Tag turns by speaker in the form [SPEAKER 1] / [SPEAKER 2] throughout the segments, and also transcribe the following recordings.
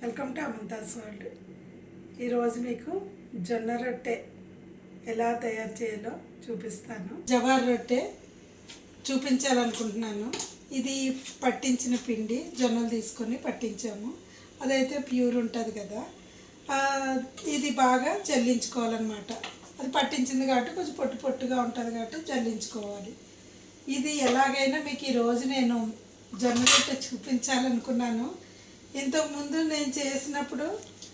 [SPEAKER 1] Welcome to అమంతాస్ world. ఈరోజు మీకు జొన్న రొట్టె ఎలా తయారు చేయాలో చూపిస్తాను. జవార్ రొట్టె చూపించాలనుకుంటున్నాను. ఇది పట్టించిన పిండి జొన్నలు తీసుకొని పట్టించాము. అదైతే ప్యూర్ ఉంటుంది కదా, ఇది బాగా జల్లించుకోవాలన్నమాట. అది పట్టించింది కాబట్టి కొంచెం పొట్టు పొట్టుగా ఉంటుంది కాబట్టి జల్లించుకోవాలి. ఇది ఎలాగైనా మీకు ఈరోజు నేను జొన్న రొట్టె చూపించాలనుకున్నాను. ఇంతకుముందు నేను చేసినప్పుడు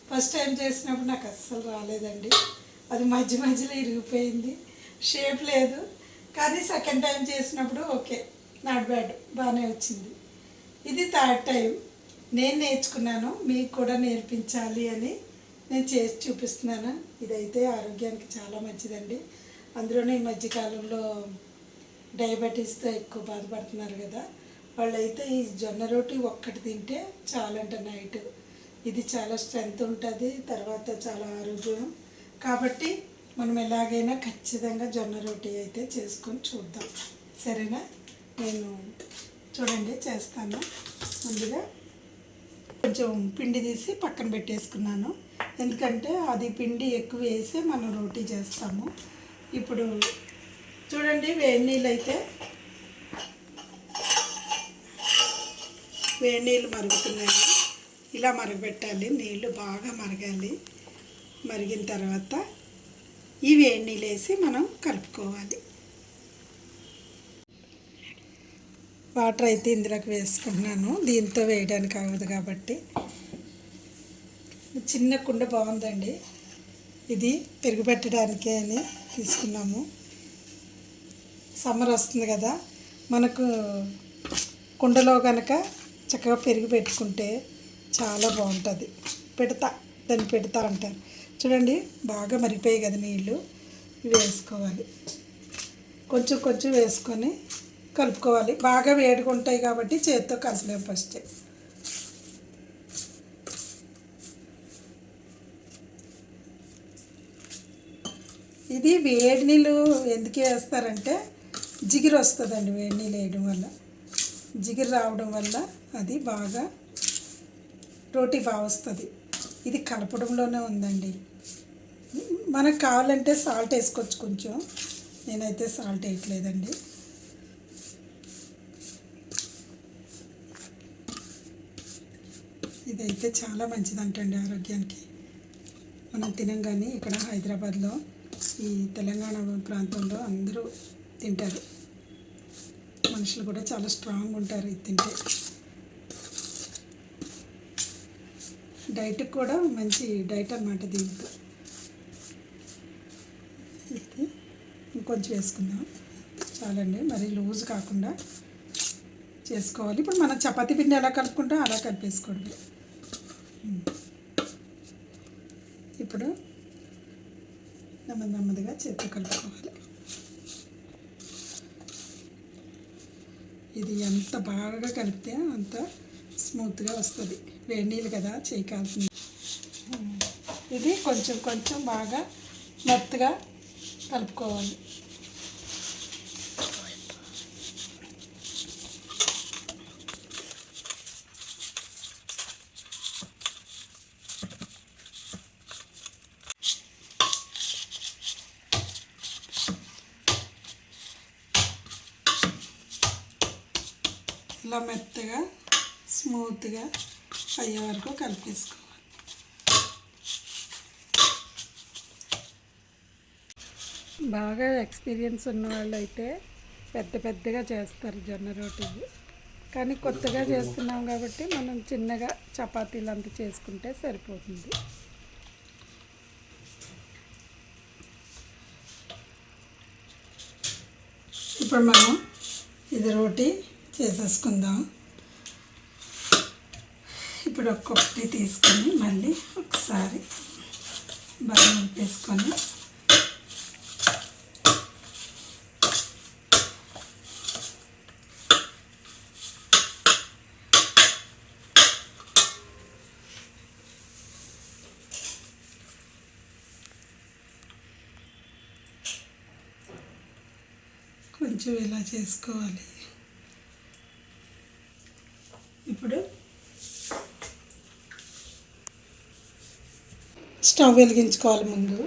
[SPEAKER 1] ఫస్ట్ టైం చేసినప్పుడు నాకు అస్సలు రాలేదండి. అది మధ్య మధ్యలో ఇరిగిపోయింది, షేప్ లేదు. కానీ సెకండ్ టైం చేసినప్పుడు ఓకే, నాట్ బ్యాడ్, బాగానే వచ్చింది. ఇది థర్డ్ టైం నేను నేర్చుకున్నాను, మీకు కూడా నేర్పించాలి అని నేను చేసి చూపిస్తున్నాను. ఇదైతే ఆరోగ్యానికి చాలా మంచిదండి. అందులోనే ఈ మధ్యకాలంలో డయాబెటీస్తో ఎక్కువ బాధపడుతున్నారు కదా, వాళ్ళైతే ఈ జొన్న రోటీ ఒక్కటి తింటే చాలంట నైట్. ఇది చాలా స్ట్రెంగ్త్ ఉంటుంది, తర్వాత చాలా ఆరోగ్యం. కాబట్టి మనం ఎలాగైనా ఖచ్చితంగా జొన్న రోటీ అయితే చేసుకొని చూద్దాం, సరేనా? నేను చూడండి చేస్తాను. ముందుగా కొంచెం పిండి తీసి పక్కన పెట్టేసుకున్నాను, ఎందుకంటే అది పిండి ఎక్కువ వేసి మనం రోటీ చేస్తాము. ఇప్పుడు చూడండి, వేడి నీళ్ళు అయితే వేడి నీళ్ళు మరుగుతున్నాయి. ఇలా మరగబెట్టాలి, నీళ్ళు బాగా మరగాలి. మరిగిన తర్వాత ఈ వేడి నీళ్ళు వేసి మనం కలుపుకోవాలి. వాటర్ అయితే ఇందులోకి వేసుకుంటున్నాను, దీంతో వేయడానికి అవ్వదు కాబట్టి. చిన్న కుండ బాగుందండి, ఇది పెరుగు పెట్టడానికే అని తీసుకున్నాము. సమ్మర్ వస్తుంది కదా, మనకు కుండలో కనుక చక్కగా పెరిగి పెట్టుకుంటే చాలా బాగుంటుంది. దాన్ని పెడతా అంటారు. చూడండి, బాగా మరిగిపోయాయి కదా నీళ్ళు, ఇవి వేసుకోవాలి. కొంచెం కొంచెం వేసుకొని కలుపుకోవాలి. బాగా వేడిగా ఉంటాయి కాబట్టి చేతితో కలపలేము ఫస్ట్. ఇది వేడి నీళ్ళు ఎందుకు వేస్తారంటే జిగురు వస్తుందండి. వేడి నీళ్ళు వేయడం వల్ల జిగురు రావడం వల్ల అది బాగా రోటీ బాగా వస్తుంది. ఇది కలపడంలోనే ఉందండి. మనకు కావాలంటే సాల్ట్ వేసుకోవచ్చు కొంచెం, నేనైతే సాల్ట్ వేయట్లేదండి. ఇదైతే చాలా మంచిదంటండి ఆరోగ్యానికి. మనం తినం, కానీ ఇక్కడ హైదరాబాద్లో ఈ తెలంగాణ ప్రాంతంలో అందరూ తింటారు. మనుషులు కూడా చాలా స్ట్రాంగ్ ఉంటారు ఇది తింటే. డైట్కి కూడా మంచి డైట్ అన్నమాట. దీంతో ఇంకొంచెం వేసుకుందాం, చాలండి. మరి లూజ్ కాకుండా చేసుకోవాలి. ఇప్పుడు మనం చపాతీ పిండి ఎలా కలుపుకుంటాం అలా కలిపేసుకోండి. ఇప్పుడు నెమ్మదిగా చేతితో కలుపుకోవాలి. ఇది ఎంత బాగా కలిపితే అంత స్మూత్గా వస్తుంది. వేడి నీళ్ళు కదా, చేయకాల్సింది. ఇది కొంచెం కొంచెం బాగా మెత్తగా కలుపుకోవాలి. ఇలా మెత్తగా స్మూత్గా అయ్యే వరకు కలిపేసుకోవాలి. బాగా ఎక్స్పీరియన్స్ ఉన్న వాళ్ళు అయితే పెద్దగా చేస్తారు జొన్న రోటీలు. కానీ కొత్తగా చేస్తున్నాం కాబట్టి మనం చిన్నగా చపాతీలు అంతా చేసుకుంటే సరిపోతుంది. ఇప్పుడు మనం ఇది రోటీ చేసేసుకుందాం. ఇప్పుడు ఒక్కొక్కటి తీసుకొని మళ్ళీ ఒకసారి బాగా నింపేసుకొని కొంచెం ఇలా చేసుకోవాలి. ఇప్పుడు స్టవ్ వెలిగించుకోవాలి ముందు.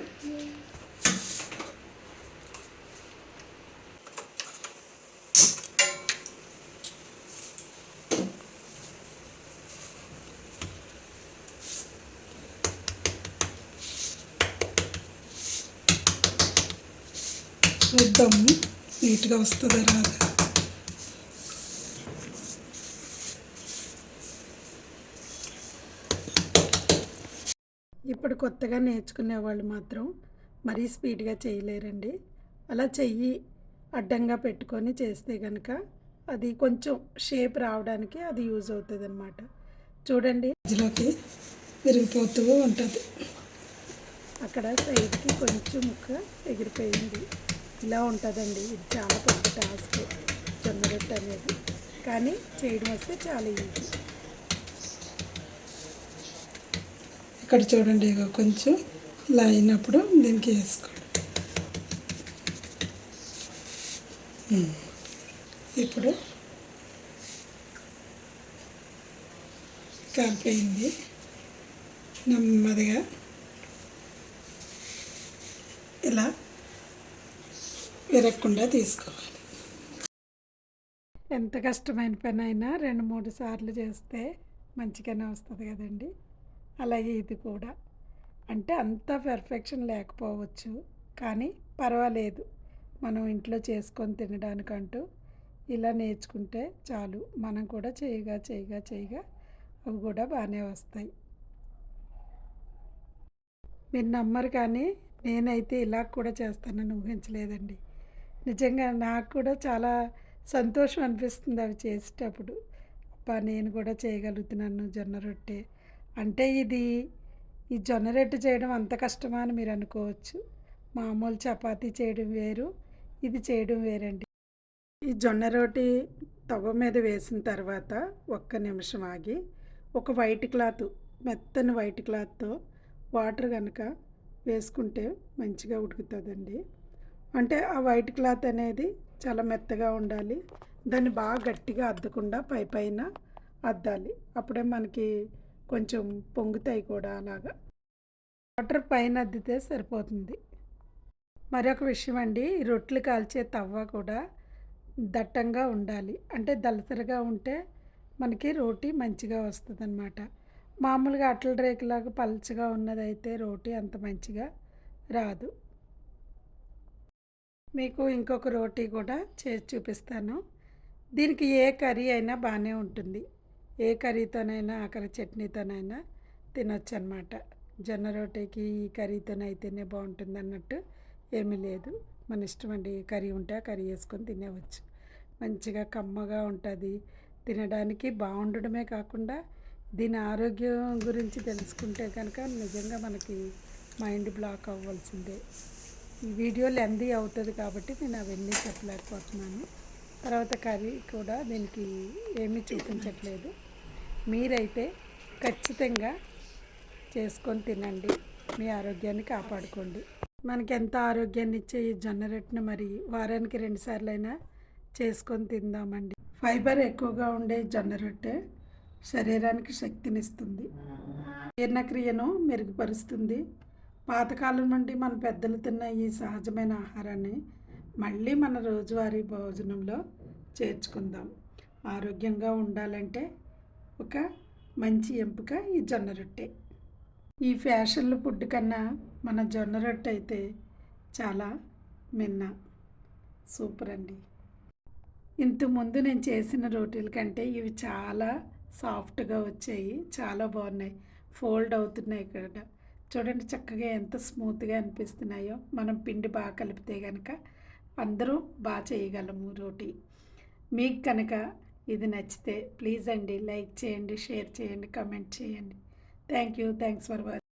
[SPEAKER 1] చూద్దాము నీట్గా వస్తుందా రాదా. ఇప్పుడు కొత్తగా నేర్చుకునే వాళ్ళు మాత్రం మరీ స్పీడ్గా చేయలేరండి. అలా చెయ్యి అడ్డంగా పెట్టుకొని చేస్తే కనుక అది కొంచెం షేప్ రావడానికి అది యూజ్ అవుతుంది అన్నమాట. చూడండి మధ్యలోకి విరిగిపోతూ ఉంటుంది. అక్కడ సైడ్కి కొంచెం ముక్క ఎగిరిపోయింది. ఇలా ఉంటుందండి. ఇది చాలా పెద్ద టాస్క్ జొన్న రొట్టె అనేది, కానీ చేయడం వస్తే చాలా ఈజీ. ఇక్కడ చూడండి ఇక కొంచెం ఇలా అయినప్పుడు దీనికి వేసుకోండి. ఇప్పుడు కాలిపోయింది. నెమ్మదిగా ఇలా విరగకుండా తీసుకోవాలి. ఎంత కష్టమైన పని అయినా 2-3 సార్లు చేస్తే మంచిగానే వస్తుంది కదండి. అలాగే ఇది కూడా అంటే అంత పర్ఫెక్షన్ లేకపోవచ్చు, కానీ పర్వాలేదు. మనం ఇంట్లో చేసుకొని తినడానికంటూ ఇలా నేర్చుకుంటే చాలు. మనం కూడా చేయగా అవి కూడా బాగానే వస్తాయి. మీరు నమ్మరు, కానీ నేనైతే ఇలా కూడా చేస్తానని ఊహించలేదండి. నిజంగా నాకు కూడా చాలా సంతోషం అనిపిస్తుంది అవి చేసేటప్పుడు. అబ్బా, నేను కూడా చేయగలుగుతున్నాను జొన్న రొట్టె అంటే. ఈ జొన్న రొట్టె చేయడం అంత కష్టమా అని మీరు అనుకోవచ్చు. మామూలు చపాతీ చేయడం వేరు, ఇది చేయడం వేరండి. ఈ జొన్న రొట్టె తవ్వ మీద వేసిన తర్వాత 1 నిమిషం ఆగి ఒక వైట్ క్లాత్, మెత్తని వైట్ క్లాత్తో వాటర్ కనుక వేసుకుంటే మంచిగా ఉడుకుతుందండి. అంటే ఆ వైట్ క్లాత్ అనేది చాలా మెత్తగా ఉండాలి. దాన్ని బాగా గట్టిగా అద్దకుండా పైన అద్దాలి. అప్పుడే మనకి కొంచెం పొంగుతాయి కూడా. అలాగా వాటర్ పైన అద్దితే సరిపోతుంది. మరొక విషయం అండి, రొట్టెలు కాల్చే తవ్వ కూడా దట్టంగా ఉండాలి. అంటే దళసరిగా ఉంటే మనకి రోటీ మంచిగా వస్తుంది అన్నమాట. మామూలుగా అట్ల రేకులాగా పల్చగా ఉన్నదైతే రోటీ అంత మంచిగా రాదు. మీకు ఇంకొక రోటీ కూడా చేసి చూపిస్తాను. దీనికి ఏ కర్రీ అయినా బాగానే ఉంటుంది. ఏ కర్రీతోనైనా, ఆఖరి చట్నీతోనైనా తినొచ్చు అన్నమాట. జొన్న రోటీకి ఈ కర్రీతోనైతేనే బాగుంటుంది అన్నట్టు ఏమీ లేదు. మన ఇష్టం అండి. ఏ కర్రీ ఉంటే ఆ కర్రీ వేసుకొని తినేవచ్చు. మంచిగా కమ్మగా ఉంటుంది. తినడానికి బాగుండడమే కాకుండా దీని ఆరోగ్యం గురించి తెలుసుకుంటే కనుక నిజంగా మనకి మైండ్ బ్లాక్ అవ్వాల్సిందే. ఈ వీడియో లెందీ అవుతుంది కాబట్టి నేను అవన్నీ చెప్పలేకపోతున్నాను. తర్వాత కర్రీ కూడా దీనికి ఏమీ చూపించట్లేదు. మీరైతే ఖచ్చితంగా చేసుకొని తినండి. మీ ఆరోగ్యాన్ని కాపాడుకోండి. మనకి ఎంత ఆరోగ్యాన్ని ఇచ్చే ఈ జొన్న రొట్టెని మరి వారానికి 2 సార్లైనా చేసుకొని తిందామండి. ఫైబర్ ఎక్కువగా ఉండే జొన్న రొట్టె శరీరానికి శక్తినిస్తుంది, జీర్ణక్రియను మెరుగుపరుస్తుంది. పాతకాలం నుండి మన పెద్దలు తిన్న ఈ సహజమైన ఆహారాన్ని మళ్ళీ మన రోజువారీ భోజనంలో చేర్చుకుందాం. ఆరోగ్యంగా ఉండాలంటే ఒక మంచి ఎంపిక ఈ జొన్న రొట్టె. ఈ ఫ్యాషన్ల ఫుడ్ కన్నా మన జొన్న రొట్టె అయితే చాలా మిన్న. సూపర్ అండి. ఇంతకుముందు నేను చేసిన రోటీల కంటే ఇవి చాలా సాఫ్ట్గా వచ్చాయి. చాలా బాగున్నాయి. ఫోల్డ్ అవుతున్నాయి కూడా. చూడండి చక్కగా ఎంత స్మూత్గా అనిపిస్తున్నాయో. మనం పిండి బాగా కలిపితే కనుక అందరూ బాగా చేయగలము రోటీ. మీకు కనుక ఇది నచ్చితే ప్లీజ్ అండి లైక్ చేయండి, షేర్ చేయండి, కమెంట్ చేయండి. Thanks for watching.